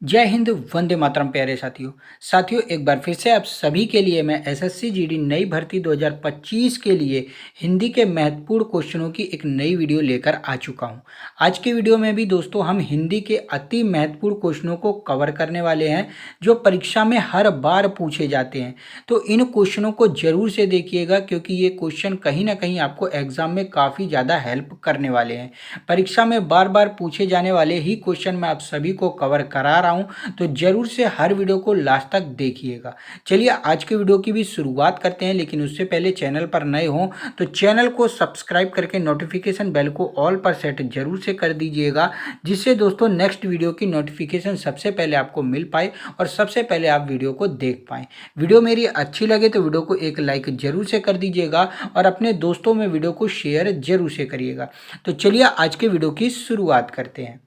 जय हिंद, वंदे मातरम। प्यारे साथियों एक बार फिर से आप सभी के लिए मैं एसएससी जीडी नई भर्ती 2025 के लिए हिंदी के महत्वपूर्ण क्वेश्चनों की एक नई वीडियो लेकर आ चुका हूं। आज की वीडियो में भी दोस्तों हम हिंदी के अति महत्वपूर्ण क्वेश्चनों को कवर करने वाले हैं जो परीक्षा में हर बार पूछे जाते हैं। तो इन क्वेश्चनों को जरूर से देखिएगा क्योंकि ये क्वेश्चन कहीं ना कहीं आपको एग्जाम में काफ़ी ज़्यादा हेल्प करने वाले हैं। परीक्षा में बार बार पूछे जाने वाले ही क्वेश्चन मैं आप सभी को कवर करा रहा हूं, तो जरूर से हर वीडियो को लास्ट तक देखिएगा। चलिए आज के वीडियो की भी शुरुआत करते हैं, लेकिन उससे पहले चैनल पर नए हो तो चैनल को सब्सक्राइब करके नोटिफिकेशन बेल को ऑल पर सेट जरूर से कर दीजिएगा, जिससे दोस्तों नेक्स्ट वीडियो की नोटिफिकेशन सबसे पहले आपको मिल पाए और सबसे पहले आप वीडियो को देख पाएँ। वीडियो मेरी अच्छी लगे तो वीडियो को एक लाइक जरूर से कर दीजिएगा और अपने दोस्तों में वीडियो को शेयर जरूर से करिएगा। तो चलिए आज के वीडियो की शुरुआत करते हैं।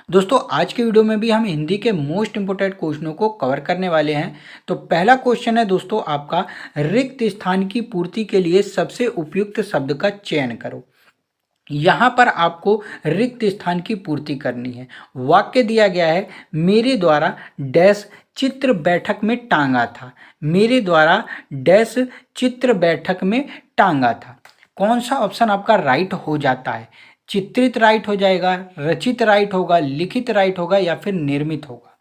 दोस्तों आज के वीडियो में भी हम हिंदी के मोस्ट इंपोर्टेंट क्वेश्चनों को कवर करने वाले हैं। तो पहला क्वेश्चन है दोस्तों आपका, रिक्त स्थान की पूर्ति के लिए सबसे उपयुक्त शब्द का चयन करो। यहाँ पर आपको रिक्त स्थान की पूर्ति करनी है। वाक्य दिया गया है, मेरे द्वारा डैश चित्र बैठक में टांगा था। मेरे द्वारा डैश चित्र बैठक में टांगा था। कौन सा ऑप्शन आपका राइट हो जाता है? चित्रित राइट हो जाएगा, रचित राइट होगा, लिखित राइट होगा या फिर निर्मित होगा?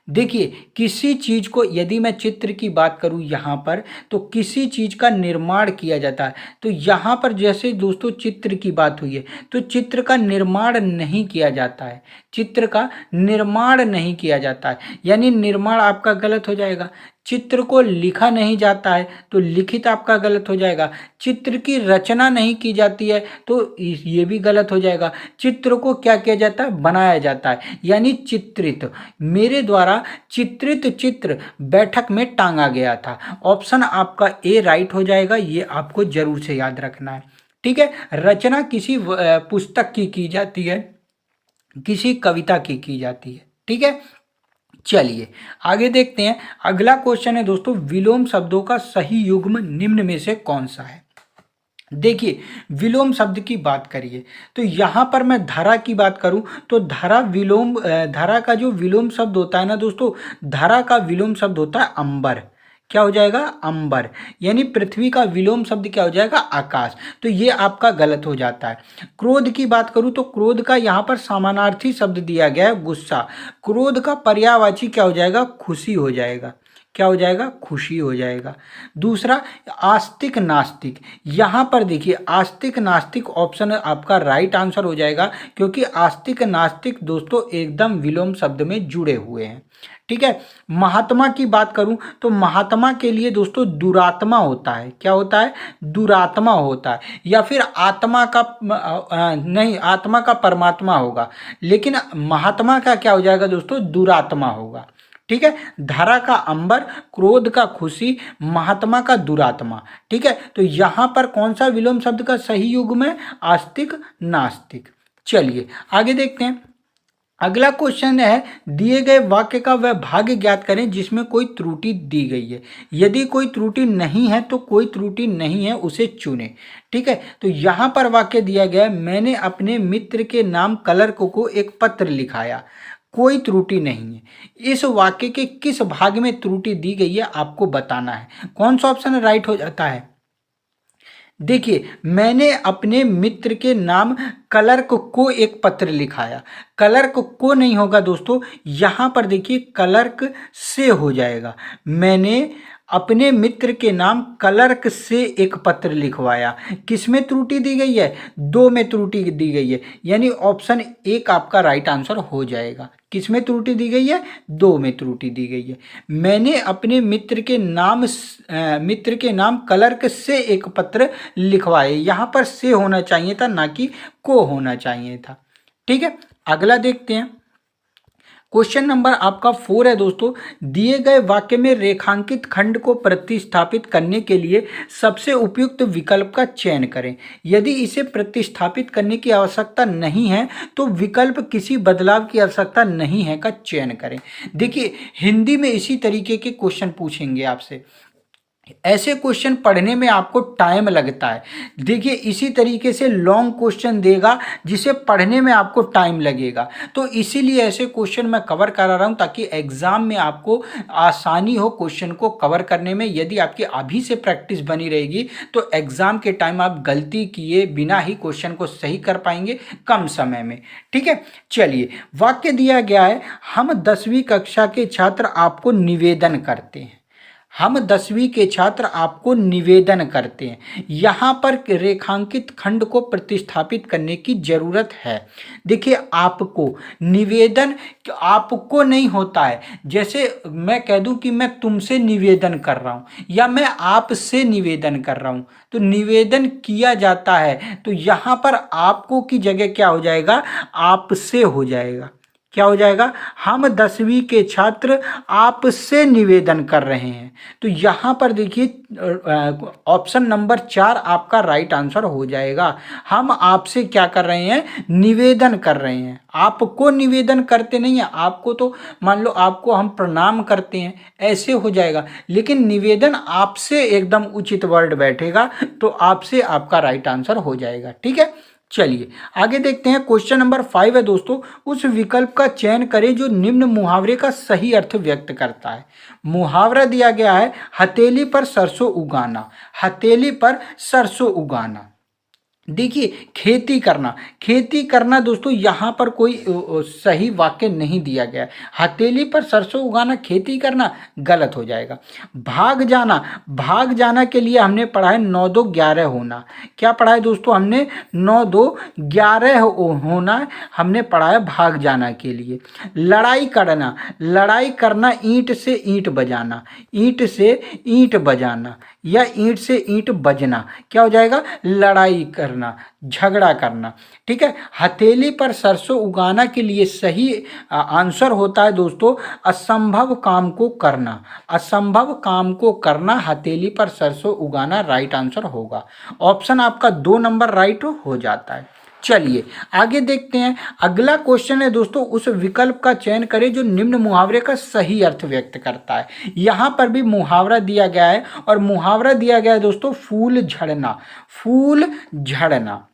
देखिए, किसी चीज को यदि मैं चित्र की बात करूं यहाँ पर, तो किसी चीज का निर्माण किया जाता है। तो यहाँ पर जैसे दोस्तों चित्र की बात हुई है, तो चित्र का निर्माण नहीं किया जाता है। चित्र का निर्माण नहीं किया जाता है, यानी निर्माण आपका गलत हो जाएगा। चित्र को लिखा नहीं जाता है तो लिखित आपका गलत हो जाएगा। चित्र की रचना नहीं की जाती है तो ये भी गलत हो जाएगा। चित्र को क्या किया जाता है? बनाया जाता है, यानी चित्रित। मेरे द्वारा चित्रित चित्र बैठक में टांगा गया था। ऑप्शन आपका ए राइट हो जाएगा, ये आपको जरूर से याद रखना है। ठीक है, रचना किसी पुस्तक की जाती है, किसी कविता की जाती है। ठीक है, चलिए आगे देखते हैं। अगला क्वेश्चन है दोस्तों, विलोम शब्दों का सही युग्म निम्न में से कौन सा है? देखिए, विलोम शब्द की बात करिए तो यहाँ पर मैं धरा की बात करूँ तो धरा का जो विलोम शब्द होता है ना दोस्तों, धरा का विलोम शब्द होता है अंबर। क्या हो जाएगा? अंबर। यानी पृथ्वी का विलोम शब्द क्या हो जाएगा? आकाश। तो ये आपका गलत हो जाता है। क्रोध की बात करूं तो क्रोध का यहाँ पर समानार्थी शब्द दिया गया है गुस्सा। क्रोध का पर्यायवाची क्या हो जाएगा? खुशी हो जाएगा। क्या हो जाएगा? खुशी हो जाएगा। दूसरा, आस्तिक नास्तिक। यहाँ पर देखिए, आस्तिक नास्तिक ऑप्शन आपका राइट आंसर हो जाएगा, क्योंकि आस्तिक नास्तिक दोस्तों एकदम विलोम शब्द में जुड़े हुए हैं। ठीक है, महात्मा की बात करूं तो महात्मा के लिए दोस्तों दुरात्मा होता है। क्या होता है? दुरात्मा होता है। या फिर आत्मा का नहीं, आत्मा का परमात्मा होगा, लेकिन महात्मा का क्या हो जाएगा दोस्तों? दुरात्मा होगा। ठीक है, धरा का अंबर, क्रोध का खुशी, महात्मा का दुरात्मा। ठीक है, तो यहां पर कौन सा विलोम शब्द का सही युग्म है? आस्तिक नास्तिक। चलिए आगे देखते हैं। अगला क्वेश्चन है, दिए गए वाक्य का वह भाग ज्ञात करें जिसमें कोई त्रुटि दी गई है। यदि कोई त्रुटि नहीं है तो कोई त्रुटि नहीं है उसे चुने। ठीक है, तो यहाँ पर वाक्य दिया गया है, मैंने अपने मित्र के नाम क्लर्क को एक पत्र लिखाया। कोई त्रुटि नहीं है। इस वाक्य के किस भाग में त्रुटि दी गई है आपको बताना है। कौन सा ऑप्शन राइट हो जाता है? देखिए, मैंने अपने मित्र के नाम क्लर्क को एक पत्र लिखाया। क्लर्क को नहीं होगा दोस्तों, यहाँ पर देखिए क्लर्क से हो जाएगा। मैंने अपने मित्र के नाम क्लर्क से एक पत्र लिखवाया। किस में त्रुटि दी गई है? दो में त्रुटि दी गई है, यानी ऑप्शन एक आपका राइट आंसर हो जाएगा। किस में त्रुटि दी गई है? दो में त्रुटि दी गई है। मैंने अपने मित्र के नाम क्लर्क से एक पत्र लिखवाए। यहाँ पर से होना चाहिए था, ना कि को होना चाहिए था। ठीक है, अगला देखते हैं। क्वेश्चन नंबर आपका 4 है दोस्तों, दिए गए वाक्य में रेखांकित खंड को प्रतिस्थापित करने के लिए सबसे उपयुक्त विकल्प का चयन करें। यदि इसे प्रतिस्थापित करने की आवश्यकता नहीं है तो विकल्प किसी बदलाव की आवश्यकता नहीं है का चयन करें। देखिए, हिंदी में इसी तरीके के क्वेश्चन पूछेंगे आपसे। ऐसे क्वेश्चन पढ़ने में आपको टाइम लगता है। देखिए इसी तरीके से लॉन्ग क्वेश्चन देगा जिसे पढ़ने में आपको टाइम लगेगा। तो इसीलिए ऐसे क्वेश्चन मैं कवर करा रहा हूँ ताकि एग्जाम में आपको आसानी हो क्वेश्चन को कवर करने में। यदि आपकी अभी से प्रैक्टिस बनी रहेगी तो एग्जाम के टाइम आप गलती किए बिना ही क्वेश्चन को सही कर पाएंगे कम समय में। ठीक है, चलिए वाक्य दिया गया है, हम 10वीं कक्षा के छात्र आपको निवेदन करते हैं। हम 10वीं के छात्र आपको निवेदन करते हैं। यहाँ पर रेखांकित खंड को प्रतिस्थापित करने की जरूरत है। देखिए आपको निवेदन आपको नहीं होता है। जैसे मैं कह दूं कि मैं तुमसे निवेदन कर रहा हूँ या मैं आपसे निवेदन कर रहा हूँ, तो निवेदन किया जाता है। तो यहाँ पर आपको की जगह क्या हो जाएगा, आपसे हो जाएगा। क्या हो जाएगा, हम 10वीं के छात्र आपसे निवेदन कर रहे हैं। तो यहाँ पर देखिए ऑप्शन नंबर 4 आपका राइट आंसर हो जाएगा। हम आपसे क्या कर रहे हैं, निवेदन कर रहे हैं। आपको निवेदन करते नहीं है, आपको तो मान लो आपको हम प्रणाम करते हैं ऐसे हो जाएगा, लेकिन निवेदन आपसे एकदम उचित वर्ड बैठेगा। तो आपसे आपका राइट आंसर हो जाएगा। ठीक है, चलिए आगे देखते हैं। क्वेश्चन नंबर 5 है दोस्तों, उस विकल्प का चयन करें जो निम्न मुहावरे का सही अर्थ व्यक्त करता है। मुहावरा दिया गया है, हथेली पर सरसों उगाना। हथेली पर सरसों उगाना, देखिए खेती करना दोस्तों यहाँ पर कोई सही वाक्य नहीं दिया गया है। हथेली पर सरसों उगाना खेती करना गलत हो जाएगा। भाग जाना के लिए हमने पढ़ा है 9 2 11 होना। क्या पढ़ा है दोस्तों हमने, 9 2 11 होना हमने पढ़ा है भाग जाना के लिए। लड़ाई करना ईंट से ईंट बजाना, ईंट से ईंट बजाना या ईंट से ईंट बजना, क्या हो जाएगा, लड़ाई करना, झगड़ा करना। ठीक है, हथेली पर सरसों उगाना के लिए सही आंसर होता है दोस्तों असंभव काम को करना। असंभव काम को करना, हथेली पर सरसों उगाना राइट आंसर होगा। ऑप्शन आपका 2 नंबर राइट हो जाता है। चलिए आगे देखते हैं। अगला क्वेश्चन है दोस्तों, उस विकल्प का चयन करें जो निम्न मुहावरे का सही अर्थ व्यक्त करता है। यहां पर भी मुहावरा दिया गया है और मुहावरा दिया गया है दोस्तों फूल झड़ना। फूल झड़ना,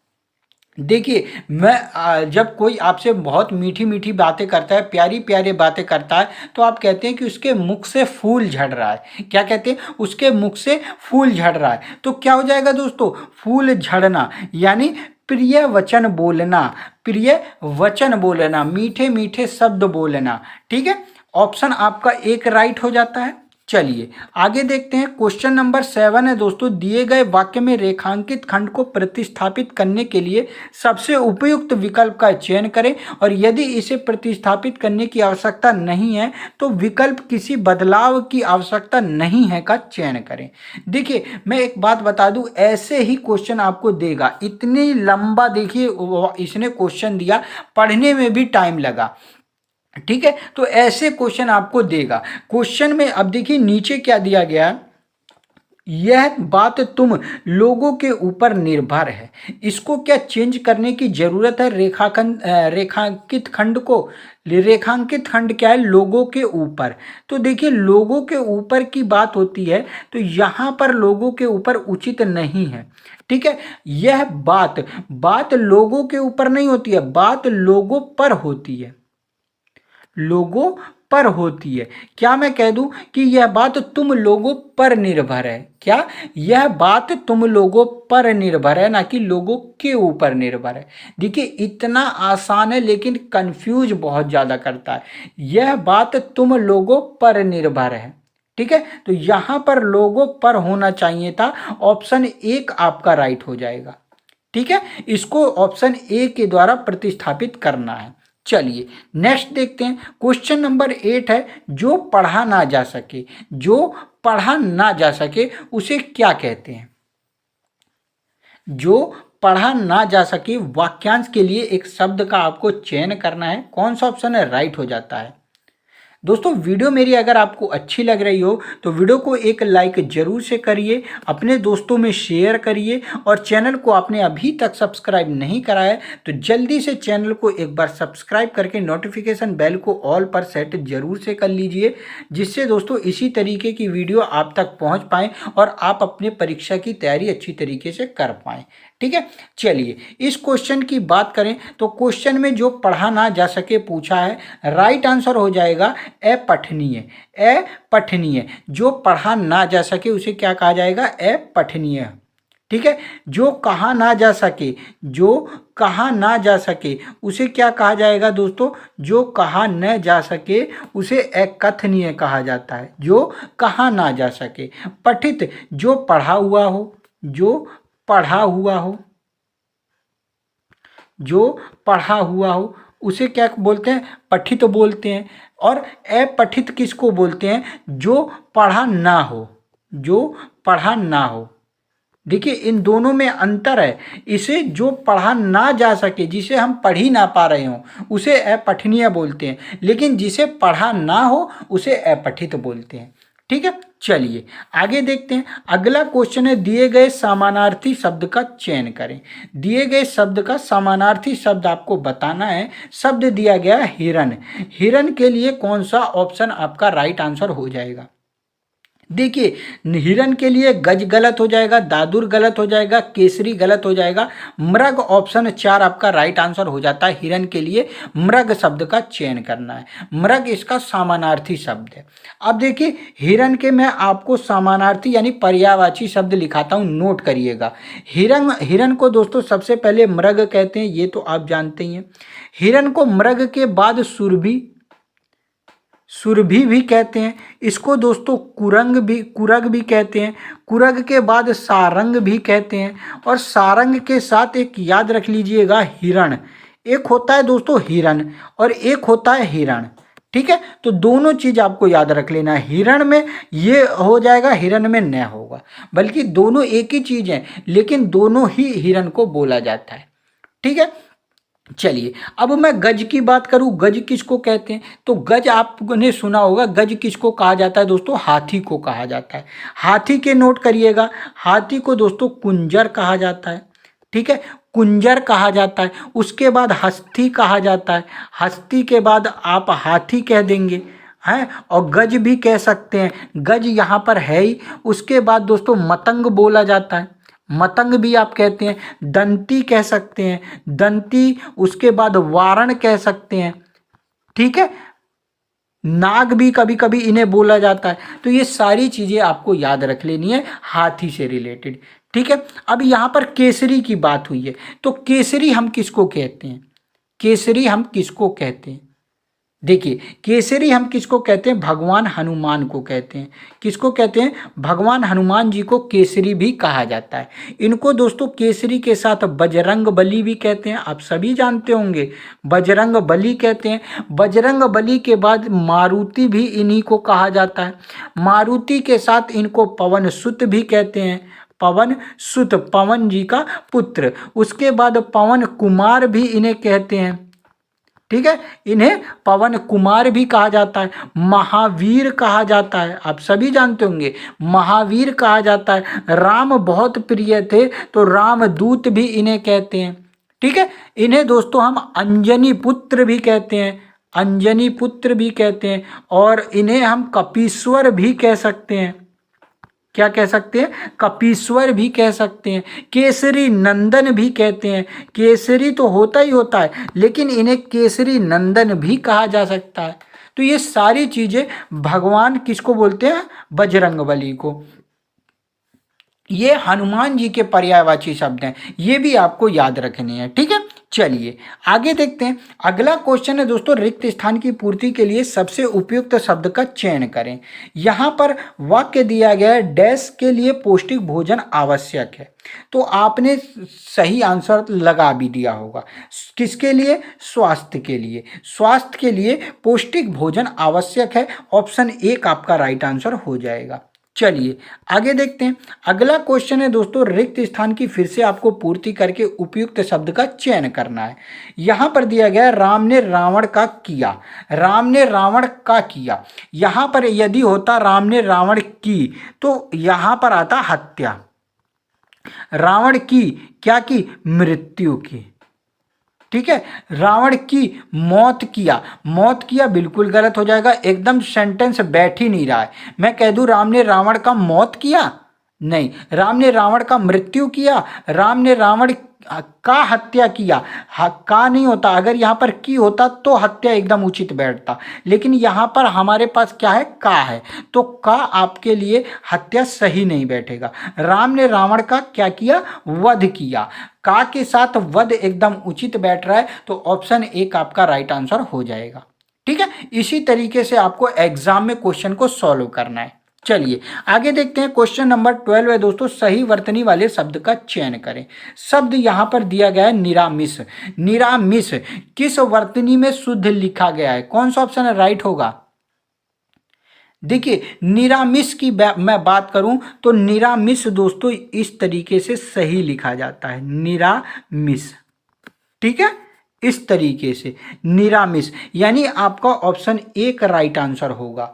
देखिए मैं जब कोई आपसे बहुत मीठी मीठी बातें करता है, प्यारी प्यारी बातें करता है, तो आप कहते हैं कि उसके मुख से फूल झड़ रहा है। क्या कहते हैं, उसके मुख से फूल झड़ रहा है। तो क्या हो जाएगा दोस्तों, फूल झड़ना यानी प्रिय वचन बोलना, प्रिय वचन बोलना, मीठे मीठे शब्द बोलना। ठीक है, ऑप्शन आपका 1 राइट हो जाता है। चलिए आगे देखते हैं। क्वेश्चन नंबर 7 है दोस्तों, दिए गए वाक्य में रेखांकित खंड को प्रतिस्थापित करने के लिए सबसे उपयुक्त विकल्प का चयन करें और यदि इसे प्रतिस्थापित करने की आवश्यकता नहीं है तो विकल्प किसी बदलाव की आवश्यकता नहीं है का चयन करें। देखिए मैं एक बात बता दूं, ऐसे ही क्वेश्चन आपको देगा, इतनी लंबा देखिए इसने क्वेश्चन दिया, पढ़ने में भी टाइम लगा। ठीक है, तो ऐसे क्वेश्चन आपको देगा। क्वेश्चन में अब देखिए नीचे क्या दिया गया, यह बात तुम लोगों के ऊपर निर्भर है। इसको क्या चेंज करने की जरूरत है, रेखांकित खंड को। रेखांकित खंड क्या है, लोगों के ऊपर। तो देखिए लोगों के ऊपर की बात होती है, तो यहाँ पर लोगों के ऊपर उचित नहीं है। ठीक है, यह बात लोगों के ऊपर नहीं होती है, बात लोगों पर होती है, लोगों पर होती है। क्या मैं कह दूं कि यह बात तुम लोगों पर निर्भर है। क्या, यह बात तुम लोगों पर निर्भर है, ना कि लोगों के ऊपर निर्भर है। देखिए इतना आसान है लेकिन कंफ्यूज बहुत ज़्यादा करता है। यह बात तुम लोगों पर निर्भर है। ठीक है, तो यहां पर लोगों पर होना चाहिए था। ऑप्शन 1 आपका राइट हो जाएगा। ठीक है, इसको ऑप्शन ए के द्वारा प्रतिस्थापित करना है। चलिए नेक्स्ट देखते हैं। क्वेश्चन नंबर 8 है, जो पढ़ा ना जा सके। जो पढ़ा ना जा सके उसे क्या कहते हैं। जो पढ़ा ना जा सके वाक्यांश के लिए एक शब्द का आपको चयन करना है। कौन सा ऑप्शन है राइट हो जाता है, दोस्तों वीडियो मेरी अगर आपको अच्छी लग रही हो तो वीडियो को एक लाइक जरूर से करिए, अपने दोस्तों में शेयर करिए और चैनल को आपने अभी तक सब्सक्राइब नहीं करा है तो जल्दी से चैनल को एक बार सब्सक्राइब करके नोटिफिकेशन बेल को ऑल पर सेट जरूर से कर लीजिए, जिससे दोस्तों इसी तरीके की वीडियो आप तक पहुंच पाए और आप अपने परीक्षा की तैयारी अच्छी तरीके से कर पाएँ। ठीक है, चलिए इस क्वेश्चन की बात करें तो क्वेश्चन में जो पढ़ा ना जा सके पूछा है, राइट आंसर हो जाएगा अपठनीय। अपठनीय, जो पढ़ा ना जा सके उसे क्या कहा जाएगा? अपठनीय। ठीक है, जो कहा ना जा सके, जो कहा ना जा सके उसे क्या कहा जाएगा दोस्तों? जो कहा न जा सके उसे अकथनीय कहा जाता है, जो कहा ना जा सके। पठित, जो पढ़ा हुआ हो, जो पढ़ा हुआ हो, जो पढ़ा हुआ हो उसे क्या बोलते हैं? पठित बोलते हैं। और अपठित किसको बोलते हैं? जो पढ़ा ना हो, जो पढ़ा ना हो। देखिए इन दोनों में अंतर है। इसे जो पढ़ा ना जा सके, जिसे हम पढ़ ही ना पा रहे हो उसे अपठनीय बोलते हैं, लेकिन जिसे पढ़ा ना हो उसे अपठित बोलते हैं। ठीक है, चलिए आगे देखते हैं। अगला क्वेश्चन है, दिए गए समानार्थी शब्द का चयन करें। दिए गए शब्द का समानार्थी शब्द आपको बताना है। शब्द दिया गया हिरन। हिरन के लिए कौन सा ऑप्शन आपका राइट आंसर हो जाएगा? देखिए हिरन के लिए गज गलत हो जाएगा, दादुर गलत हो जाएगा, केसरी गलत हो जाएगा, मृग ऑप्शन 4 आपका राइट आंसर हो जाता है। हिरन के लिए मृग शब्द का चयन करना है। मृग इसका समानार्थी शब्द है। अब देखिए हिरन के मैं आपको समानार्थी यानी पर्यायवाची शब्द लिखाता हूँ, नोट करिएगा। हिरन को दोस्तों सबसे पहले मृग कहते हैं, ये तो आप जानते ही हैं। हिरन को मृग के बाद सुरभि भी कहते हैं। इसको दोस्तों कुरग भी कहते हैं। कुरग के बाद सारंग भी कहते हैं। और सारंग के साथ एक याद रख लीजिएगा हिरण। एक होता है दोस्तों हिरन और एक होता है हिरण। ठीक है, तो दोनों चीज आपको याद रख लेना है। हिरण में ये हो जाएगा, हिरण में न होगा, बल्कि दोनों एक ही चीज है, लेकिन दोनों ही हिरण को बोला जाता है। ठीक है, चलिए अब मैं गज की बात करूं। गज किसको कहते हैं? तो गज आपने सुना होगा। गज किसको कहा जाता है दोस्तों? हाथी को कहा जाता है। हाथी के नोट करिएगा। हाथी को दोस्तों कुंजर कहा जाता है। ठीक है, कुंजर कहा जाता है। उसके बाद हस्ती कहा जाता है। हस्ती के बाद आप हाथी कह देंगे हैं, और गज भी कह सकते हैं। गज यहाँ पर है ही। उसके बाद दोस्तों मतंग बोला जाता है। मतंग भी आप कहते हैं। दंती कह सकते हैं, दंती। उसके बाद वारण कह सकते हैं। ठीक है, नाग भी कभी कभी इन्हें बोला जाता है। तो ये सारी चीजें आपको याद रख लेनी है हाथी से रिलेटेड। ठीक है, अब यहाँ पर केसरी की बात हुई है, तो केसरी हम किसको कहते हैं? केसरी हम किसको कहते हैं? देखिए केसरी हम किसको कहते हैं? भगवान हनुमान को कहते हैं। किसको कहते हैं? भगवान हनुमान जी को केसरी भी कहा जाता है। इनको दोस्तों केसरी के साथ बजरंग बली भी कहते हैं, आप सभी जानते होंगे। बजरंग बली कहते हैं। बजरंग बली के बाद मारुति भी इन्हीं को कहा जाता है। मारुति के साथ इनको पवन सुत भी कहते हैं। पवन सुत, पवन जी का पुत्र। उसके बाद पवन कुमार भी इन्हें कहते हैं। ठीक है, इन्हें पवन कुमार भी कहा जाता है। महावीर कहा जाता है, आप सभी जानते होंगे। महावीर कहा जाता है। राम बहुत प्रिय थे तो रामदूत भी इन्हें कहते हैं। ठीक है, इन्हें दोस्तों हम अंजनी पुत्र भी कहते हैं। अंजनी पुत्र भी कहते हैं। और इन्हें हम कपीश्वर भी कह सकते हैं। क्या कह सकते हैं? कपीश्वर भी कह सकते हैं। केसरी नंदन भी कहते हैं। केसरी तो होता ही होता है, लेकिन इन्हें केसरी नंदन भी कहा जा सकता है। तो ये सारी चीजें भगवान किसको बोलते हैं? बजरंगबली को। ये हनुमान जी के पर्यायवाची शब्द हैं, ये भी आपको याद रखने हैं। ठीक है, चलिए आगे देखते हैं। अगला क्वेश्चन है दोस्तों, रिक्त स्थान की पूर्ति के लिए सबसे उपयुक्त शब्द का चयन करें। यहाँ पर वाक्य दिया गया है, डैश के लिए पौष्टिक भोजन आवश्यक है। तो आपने सही आंसर लगा भी दिया होगा। किसके लिए? स्वास्थ्य के लिए। स्वास्थ्य के लिए पौष्टिक भोजन आवश्यक है। ऑप्शन 1 आपका राइट आंसर हो जाएगा। चलिए आगे देखते हैं। अगला क्वेश्चन है दोस्तों, रिक्त स्थान की फिर से आपको पूर्ति करके उपयुक्त शब्द का चयन करना है। यहां पर दिया गया है राम ने रावण का किया, राम ने रावण का किया। यहां पर यदि होता राम ने रावण की तो यहां पर आता हत्या। रावण की क्या की? मृत्यु की। ठीक है, रावण की मौत किया, मौत किया बिल्कुल गलत हो जाएगा, एकदम सेंटेंस बैठ ही नहीं रहा है। मैं कह दूं राम ने रावण का मौत किया, नहीं, राम ने रावण का मृत्यु किया, राम ने रावण का हत्या किया। का नहीं होता, अगर यहाँ पर की होता तो हत्या एकदम उचित बैठता, लेकिन यहाँ पर हमारे पास क्या है? का है, तो का आपके लिए हत्या सही नहीं बैठेगा। राम ने रावण का क्या किया? वध किया। का के साथ वध एकदम उचित बैठ रहा है, तो ऑप्शन एक आपका राइट आंसर हो जाएगा। ठीक है, इसी तरीके से आपको एग्जाम में क्वेश्चन को सॉल्व करना है। चलिए आगे देखते हैं। क्वेश्चन नंबर 12 है दोस्तों, सही वर्तनी वाले शब्द का चयन करें। शब्द यहां पर दिया गया है निरामिष। निरामिष किस वर्तनी में शुद्ध लिखा गया है? कौन सा ऑप्शन है राइट होगा? देखिए निरामिष की मैं बात करूं तो निरामिष दोस्तों इस तरीके से सही लिखा जाता है, निरामिष। ठीक है, इस तरीके से निरामिष, यानी आपका ऑप्शन एक राइट आंसर होगा।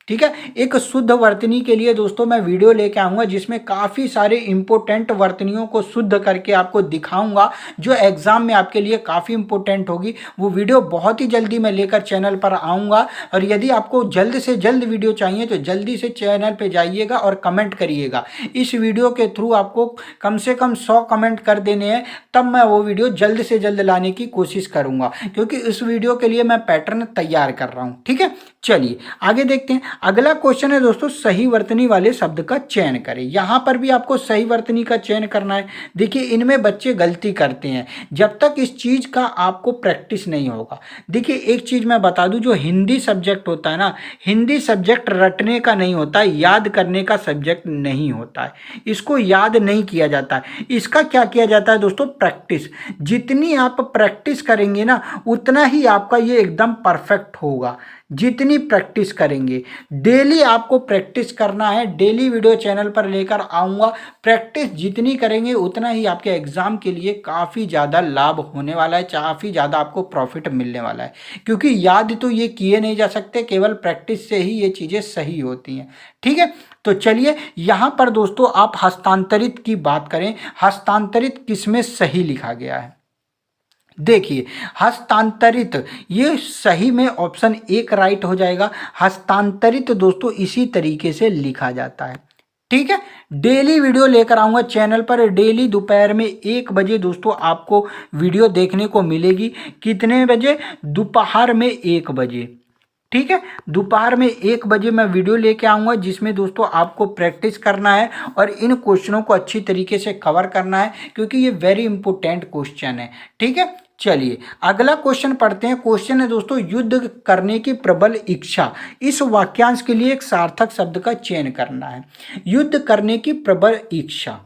ठीक है, एक शुद्ध वर्तनी के लिए दोस्तों मैं वीडियो लेके आऊंगा जिसमें काफ़ी सारे इंपॉर्टेंट वर्तनियों को शुद्ध करके आपको दिखाऊंगा, जो एग्जाम में आपके लिए काफ़ी इंपॉर्टेंट होगी। वो वीडियो बहुत ही जल्दी मैं लेकर चैनल पर आऊंगा, और यदि आपको जल्द से जल्द वीडियो चाहिए तो जल्दी से चैनल पर जाइएगा और कमेंट करिएगा। इस वीडियो के थ्रू आपको कम से कम 100 कमेंट कर देने हैं, तब मैं वो वीडियो जल्द से जल्द लाने की कोशिश करूंगा, क्योंकि इस वीडियो के लिए मैं पैटर्न तैयार कर रहा हूँ। ठीक है, चलिए आगे देखते हैं। अगला क्वेश्चन है दोस्तों, सही वर्तनी वाले शब्द का चयन करें। यहां पर भी आपको सही वर्तनी का चयन करना है। देखिए इनमें बच्चे गलती करते हैं जब तक इस चीज का आपको प्रैक्टिस नहीं होगा। देखिए एक चीज मैं बता दूं, जो हिंदी सब्जेक्ट होता है ना, हिंदी सब्जेक्ट रटने का नहीं होता है, याद करने का सब्जेक्ट नहीं होता है। इसको याद नहीं किया जाता है, इसका क्या किया जाता है दोस्तों? प्रैक्टिस। जितनी आप प्रैक्टिस करेंगे ना, उतना ही आपका ये एकदम परफेक्ट होगा। जितनी प्रैक्टिस करेंगे, डेली आपको प्रैक्टिस करना है। डेली वीडियो चैनल पर लेकर आऊँगा। प्रैक्टिस जितनी करेंगे उतना ही आपके एग्ज़ाम के लिए काफ़ी ज़्यादा लाभ होने वाला है, काफ़ी ज़्यादा आपको प्रॉफिट मिलने वाला है, क्योंकि याद तो ये किए नहीं जा सकते, केवल प्रैक्टिस से ही ये चीज़ें सही होती हैं। ठीक है, तो चलिए यहाँ पर दोस्तों आप हस्तांतरित की बात करें। हस्तांतरित किसमें सही लिखा गया है? देखिए हस्तांतरित, ये सही में ऑप्शन एक राइट हो जाएगा। हस्तांतरित दोस्तों इसी तरीके से लिखा जाता है। ठीक है, डेली वीडियो लेकर आऊंगा चैनल पर। डेली दोपहर में 1 बजे दोस्तों आपको वीडियो देखने को मिलेगी। कितने बजे? दोपहर में 1 बजे। ठीक है, दोपहर में 1 बजे मैं वीडियो लेके आऊँगा, जिसमें दोस्तों आपको प्रैक्टिस करना है और इन क्वेश्चनों को अच्छी तरीके से कवर करना है, क्योंकि ये वेरी इंपॉर्टेंट क्वेश्चन है। ठीक है, चलिए अगला क्वेश्चन पढ़ते हैं। क्वेश्चन है दोस्तों, युद्ध करने की प्रबल इच्छा। इस वाक्यांश के लिए एक सार्थक शब्द का चयन करना है। युद्ध करने की प्रबल इच्छा।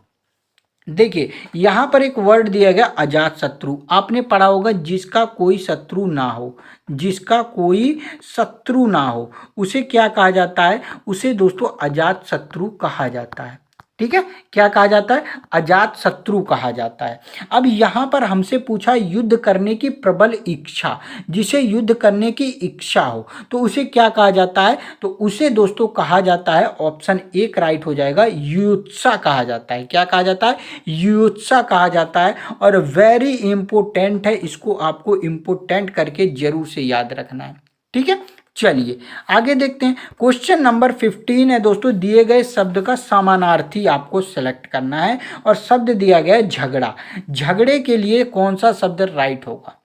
देखिए यहां पर एक वर्ड दिया गया अजात शत्रु। आपने पढ़ा होगा, जिसका कोई शत्रु ना हो, जिसका कोई शत्रु ना हो उसे क्या कहा जाता है? उसे दोस्तों अजात शत्रु कहा जाता है। ठीक है, क्या कहा जाता है? अजात शत्रु कहा जाता है। अब यहाँ पर हमसे पूछा युद्ध करने की प्रबल इच्छा, जिसे युद्ध करने की इच्छा हो तो उसे क्या कहा जाता है? तो उसे दोस्तों कहा जाता है, ऑप्शन एक राइट हो जाएगा, युत्सा कहा जाता है। क्या कहा जाता है? युत्सा कहा जाता है, और वेरी इंपॉर्टेंट है, इसको आपको इंपॉर्टेंट करके जरूर से याद रखना है। ठीक है, चलिए आगे देखते हैं। क्वेश्चन नंबर 15 है दोस्तों, दिए गए शब्द का समानार्थी आपको सेलेक्ट करना है, और शब्द दिया गया है झगड़ा। झगड़े के लिए कौन सा शब्द राइट होगा?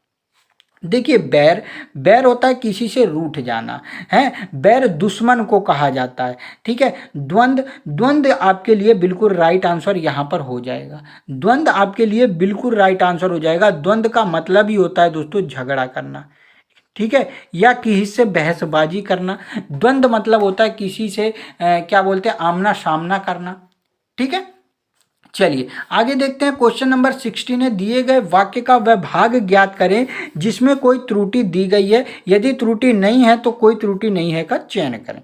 देखिए बैर, बैर होता है किसी से रूठ जाना है, बैर दुश्मन को कहा जाता है। ठीक है, द्वंद्व, द्वंद्व आपके लिए बिल्कुल राइट आंसर यहाँ पर हो जाएगा। द्वंद्व आपके लिए बिल्कुल राइट आंसर हो जाएगा। द्वंद्व का मतलब ही होता है दोस्तों झगड़ा करना। ठीक है, या किसी से बहसबाजी करना। द्वंद्व मतलब होता है किसी से क्या बोलते हैं, आमना सामना करना। ठीक है, चलिए आगे देखते हैं। क्वेश्चन नंबर 16 है, दिए गए वाक्य का वह भाग ज्ञात करें जिसमें कोई त्रुटि दी गई है। यदि त्रुटि नहीं है तो कोई त्रुटि नहीं है का चयन करें।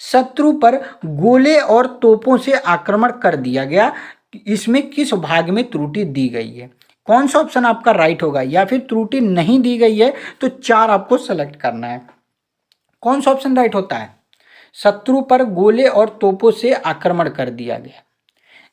शत्रु पर गोले और तोपों से आक्रमण कर दिया गया। इसमें किस भाग में त्रुटि दी गई है? कौन सा ऑप्शन आपका राइट होगा? या फिर त्रुटि नहीं दी गई है तो 4 आपको सेलेक्ट करना है। कौन सा ऑप्शन राइट होता है? शत्रु पर गोले और तोपों से आक्रमण कर दिया गया।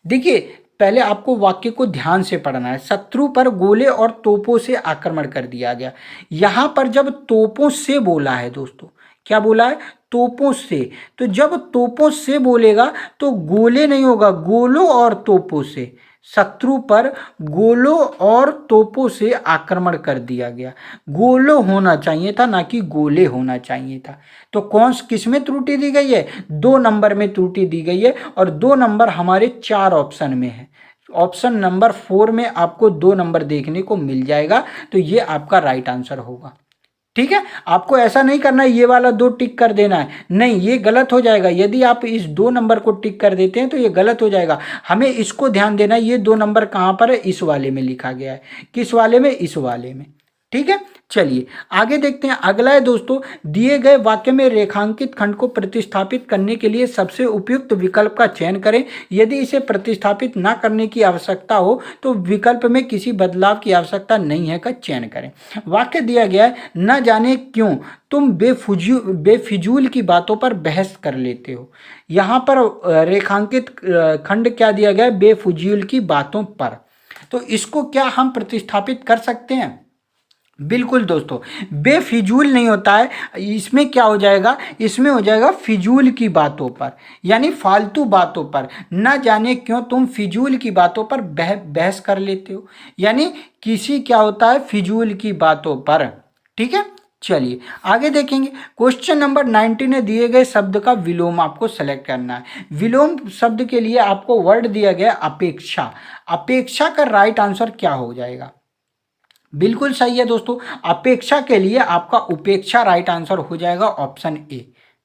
देखिए, पहले आपको वाक्य को ध्यान से पढ़ना है। शत्रु पर गोले और तोपों से आक्रमण कर दिया गया। यहां पर जब तोपों से बोला है दोस्तों, क्या बोला है? तोपों से। तो जब तोपों से बोलेगा तो गोले नहीं होगा, गोलों और तोपों से। शत्रु पर गोलों और तोपों से आक्रमण कर दिया गया। गोलों होना चाहिए था, ना कि गोले होना चाहिए था। तो किस में त्रुटि दी गई है? 2 नंबर में त्रुटि दी गई है, और 2 नंबर हमारे 4 ऑप्शन में है। ऑप्शन नंबर 4 में आपको 2 नंबर देखने को मिल जाएगा, तो ये आपका राइट आंसर होगा। ठीक है, आपको ऐसा नहीं करना है ये वाला 2 टिक कर देना है, नहीं, ये गलत हो जाएगा। यदि आप इस 2 नंबर को टिक कर देते हैं तो ये गलत हो जाएगा। हमें इसको ध्यान देना है, ये 2 नंबर कहाँ पर है? इस वाले में लिखा गया है। किस वाले में? इस वाले में। ठीक है, चलिए आगे देखते हैं। अगला है दोस्तों, दिए गए वाक्य में रेखांकित खंड को प्रतिस्थापित करने के लिए सबसे उपयुक्त विकल्प का चयन करें। यदि इसे प्रतिस्थापित ना करने की आवश्यकता हो तो विकल्प में किसी बदलाव की आवश्यकता नहीं है का चयन करें। वाक्य दिया गया है, न जाने क्यों तुम बेफिजूल की बातों पर बहस कर लेते हो। यहाँ पर रेखांकित खंड क्या दिया गया है? बेफिजूल की बातों पर। तो इसको क्या हम प्रतिस्थापित कर सकते हैं? बिल्कुल दोस्तों, बेफिजूल नहीं होता है। इसमें क्या हो जाएगा? इसमें हो जाएगा फिजूल की बातों पर, यानी फालतू बातों पर। न जाने क्यों तुम फिजूल की बातों पर बहस कर लेते हो, यानी किसी क्या होता है? फिजूल की बातों पर। ठीक है, चलिए आगे देखेंगे। क्वेश्चन नंबर 19 में दिए गए शब्द का विलोम आपको सेलेक्ट करना है। विलोम शब्द के लिए आपको वर्ड दिया गया अपेक्षा। अपेक्षा का राइट आंसर क्या हो जाएगा? बिल्कुल सही है दोस्तों, अपेक्षा के लिए आपका उपेक्षा राइट आंसर हो जाएगा, ऑप्शन ए।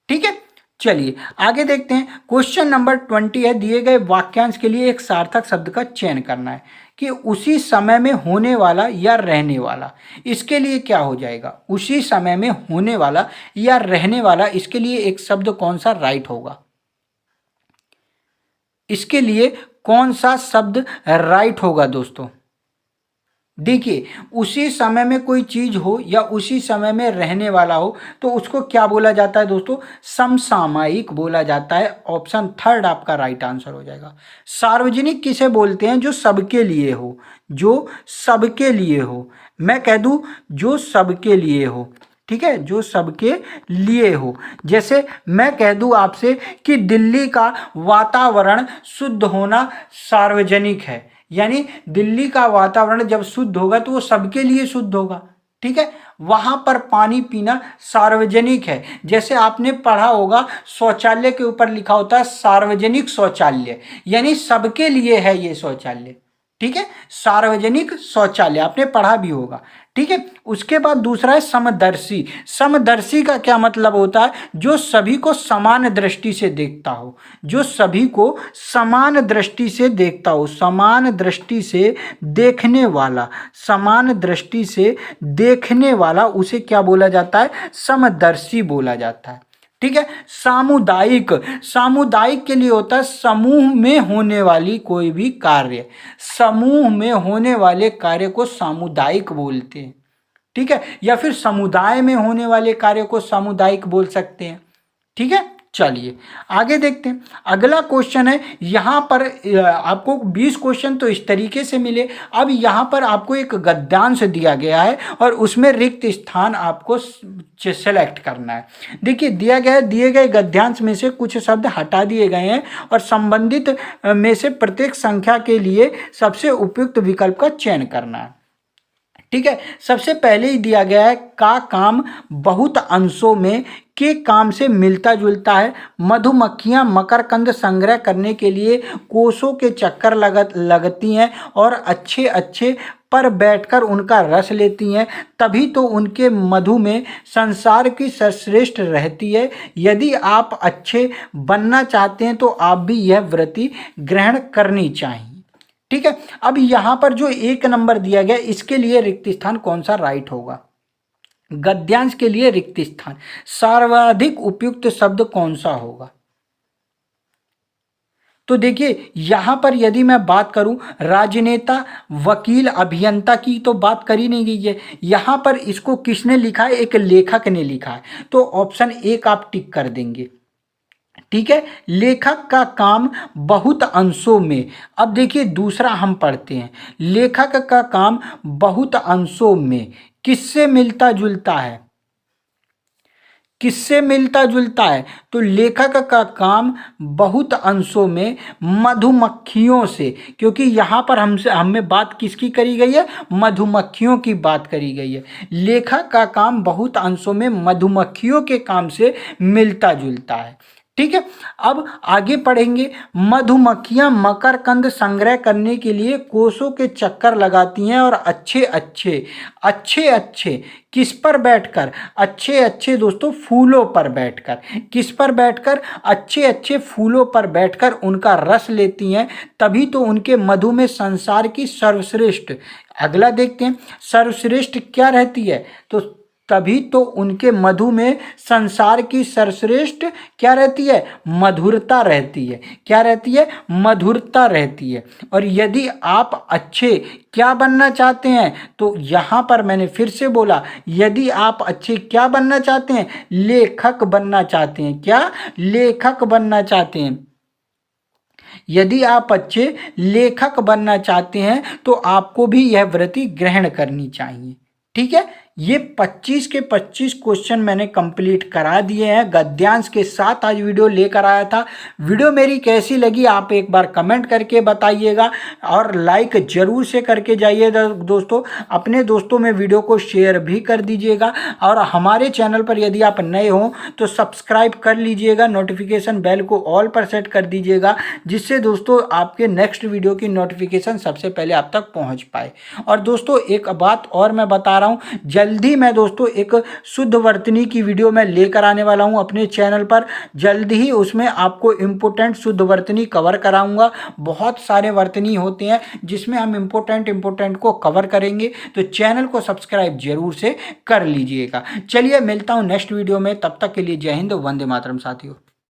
ठीक है, चलिए आगे देखते हैं। क्वेश्चन नंबर 20 है, दिए गए वाक्यांश के लिए एक सार्थक शब्द का चयन करना है कि उसी समय में होने वाला या रहने वाला। इसके लिए क्या हो जाएगा? उसी समय में होने वाला या रहने वाला, इसके लिए एक शब्द कौन सा राइट होगा? इसके लिए कौन सा शब्द राइट होगा दोस्तों? देखिए, उसी समय में कोई चीज हो या उसी समय में रहने वाला हो तो उसको क्या बोला जाता है दोस्तों? समसामयिक बोला जाता है। ऑप्शन 3 आपका राइट आंसर हो जाएगा। सार्वजनिक किसे बोलते हैं? जो सबके लिए हो, जो सबके लिए हो। मैं कह दूं जो सबके लिए हो। ठीक है, जो सबके लिए हो। जैसे मैं कह दूं आपसे कि दिल्ली का वातावरण शुद्ध होना सार्वजनिक है, यानी दिल्ली का वातावरण जब शुद्ध होगा तो वो सबके लिए शुद्ध होगा। ठीक है, वहां पर पानी पीना सार्वजनिक है। जैसे आपने पढ़ा होगा, शौचालय के ऊपर लिखा होता है सार्वजनिक शौचालय, यानी सबके लिए है ये शौचालय। ठीक है, सार्वजनिक शौचालय आपने पढ़ा भी होगा। ठीक है, उसके बाद दूसरा है समदर्शी। समदर्शी का क्या मतलब होता है? जो सभी को समान दृष्टि से देखता हो, जो सभी को समान दृष्टि से देखता हो, समान दृष्टि से देखने वाला, समान दृष्टि से देखने वाला, उसे क्या बोला जाता है? समदर्शी बोला जाता है। ठीक है, सामुदायिक, सामुदायिक के लिए होता है समूह में होने वाली कोई भी कार्य। समूह में होने वाले कार्य को सामुदायिक बोलते हैं। ठीक है, या फिर समुदाय में होने वाले कार्य को सामुदायिक बोल सकते हैं। ठीक है, चलिए आगे देखते हैं। अगला क्वेश्चन है, यहाँ पर आपको 20 क्वेश्चन तो इस तरीके से मिले। अब यहाँ पर आपको एक गद्यांश दिया गया है और उसमें रिक्त स्थान आपको सेलेक्ट करना है। देखिए, दिया गया है, दिए गए गद्यांश में से कुछ शब्द हटा दिए गए हैं और संबंधित में से प्रत्येक संख्या के लिए सबसे उपयुक्त विकल्प का चयन करना है। ठीक है, सबसे पहले ही दिया गया है का काम बहुत अंशों में के काम से मिलता जुलता है। मधुमक्खियां मकरकंद संग्रह करने के लिए कोसों के चक्कर लगती हैं और अच्छे अच्छे पर बैठकर उनका रस लेती हैं, तभी तो उनके मधु में संसार की सर्वश्रेष्ठ रहती है। यदि आप अच्छे बनना चाहते हैं तो आप भी यह वृत्ति ग्रहण करनी चाहिए। ठीक है, अब यहाँ पर जो 1 नंबर दिया गया इसके लिए रिक्त स्थान कौन सा राइट होगा? गद्यांश के लिए रिक्त स्थान, सर्वाधिक उपयुक्त शब्द कौन सा होगा? तो देखिए यहां पर यदि मैं बात करूं, राजनेता, वकील, अभियंता की तो बात करी नहीं गई है। यहां पर इसको किसने लिखा है? एक लेखक ने लिखा है। तो ऑप्शन एक आप टिक कर देंगे। ठीक है, लेखक का काम बहुत अंशों में। अब देखिए दूसरा हम पढ़ते हैं, लेखक का काम बहुत अंशों में किससे मिलता जुलता है? किससे मिलता जुलता है? तो लेखक का काम बहुत अंशों में मधुमक्खियों से, क्योंकि यहाँ पर हमसे हमें बात किसकी करी गई है? मधुमक्खियों की बात करी गई है। लेखक का काम बहुत अंशों में मधुमक्खियों के काम से मिलता जुलता है। ठीक है, अब आगे पढ़ेंगे। मधुमक्खियां मकरकंद संग्रह करने के लिए कोसों के चक्कर लगाती हैं और अच्छे अच्छे किस पर बैठकर? अच्छे अच्छे दोस्तों फूलों पर बैठकर। किस पर बैठकर? अच्छे अच्छे फूलों पर बैठकर उनका रस लेती हैं, तभी तो उनके मधु में संसार की सर्वश्रेष्ठ, अगला देखते हैं, सर्वश्रेष्ठ क्या रहती है? तो तभी तो उनके मधु में संसार की सर्वश्रेष्ठ क्या रहती है? मधुरता रहती है। क्या रहती है? मधुरता रहती है। और यदि आप अच्छे क्या बनना चाहते हैं, तो यहाँ पर मैंने फिर से बोला, यदि आप अच्छे क्या बनना चाहते हैं? लेखक बनना चाहते हैं। क्या? लेखक बनना चाहते हैं। यदि आप अच्छे लेखक बनना चाहते हैं तो आपको भी यह वृत्ति ग्रहण करनी चाहिए। ठीक है, ये 25 के 25 क्वेश्चन मैंने कंप्लीट करा दिए हैं, गद्यांश के साथ आज वीडियो लेकर आया था। वीडियो मेरी कैसी लगी आप एक बार कमेंट करके बताइएगा और लाइक जरूर से करके जाइएगा दोस्तों। अपने दोस्तों में वीडियो को शेयर भी कर दीजिएगा और हमारे चैनल पर यदि आप नए हो तो सब्सक्राइब कर लीजिएगा, नोटिफिकेशन बेल को ऑल पर सेट कर दीजिएगा, जिससे दोस्तों आपके नेक्स्ट वीडियो की नोटिफिकेशन सबसे पहले आप तक पहुँच पाए। और दोस्तों एक बात और मैं बता रहा हूँ, जल्दी मैं दोस्तों एक शुद्ध वर्तनी की वीडियो मैं लेकर आने वाला हूं अपने चैनल पर। जल्दी ही उसमें आपको इम्पोर्टेंट शुद्ध वर्तनी कवर कराऊंगा। बहुत सारे वर्तनी होते हैं जिसमें हम इम्पोर्टेंट को कवर करेंगे, तो चैनल को सब्सक्राइब जरूर से कर लीजिएगा। चलिए मिलता हूं नेक्स्ट वीडियो में, तब तक के लिए जय हिंद, वंदे मातरम साथियों।